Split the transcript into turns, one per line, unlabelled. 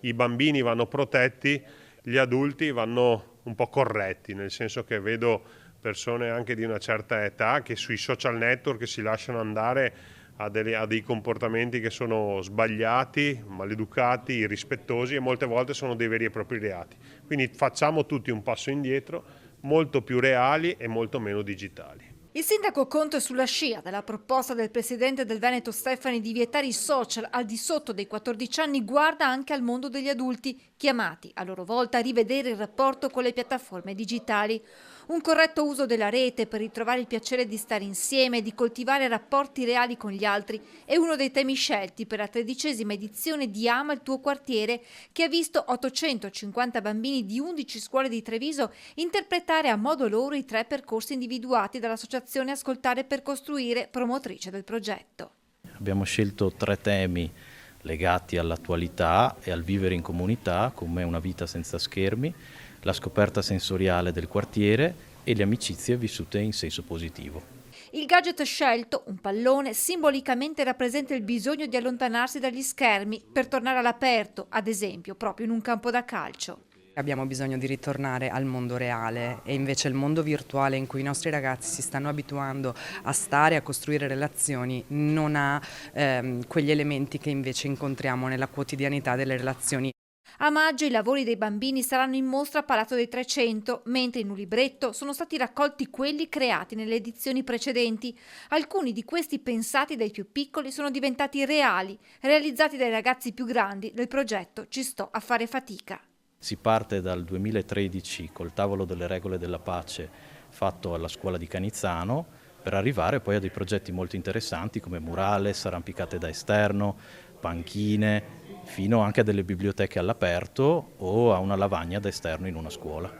I bambini vanno protetti, gli adulti vanno un po' corretti, nel senso che vedo persone anche di una certa età che sui social network si lasciano andare a dei comportamenti che sono sbagliati, maleducati, irrispettosi e molte volte sono dei veri e propri reati. Quindi facciamo tutti un passo indietro, molto più reali e molto meno digitali.
Il sindaco Conte, sulla scia della proposta del presidente del Veneto Stefani di vietare i social al di sotto dei 14 anni, guarda anche al mondo degli adulti, chiamati a loro volta a rivedere il rapporto con le piattaforme digitali. Un corretto uso della rete per ritrovare il piacere di stare insieme e di coltivare rapporti reali con gli altri è uno dei temi scelti per la 13ª edizione di Ama il tuo quartiere, che ha visto 850 bambini di 11 scuole di Treviso interpretare a modo loro i 3 percorsi individuati dall'associazione Ascoltare per Costruire, promotrice del progetto.
Abbiamo scelto 3 temi legati all'attualità e al vivere in comunità, come una vita senza schermi, la scoperta sensoriale del quartiere e le amicizie vissute in senso positivo.
Il gadget scelto, un pallone, simbolicamente rappresenta il bisogno di allontanarsi dagli schermi per tornare all'aperto, ad esempio proprio in un campo da calcio.
Abbiamo bisogno di ritornare al mondo reale e invece il mondo virtuale in cui i nostri ragazzi si stanno abituando a stare, a costruire relazioni, non ha quegli elementi che invece incontriamo nella quotidianità delle relazioni.
A maggio i lavori dei bambini saranno in mostra a Palazzo dei 300, mentre in un libretto sono stati raccolti quelli creati nelle edizioni precedenti. Alcuni di questi pensati dai più piccoli sono diventati reali, realizzati dai ragazzi più grandi del progetto Ci sto a fare fatica.
Si parte dal 2013 col tavolo delle regole della pace fatto alla scuola di Canizzano per arrivare poi a dei progetti molto interessanti come murales, arrampicate da esterno, panchine, fino anche a delle biblioteche all'aperto o a una lavagna da esterno in una scuola.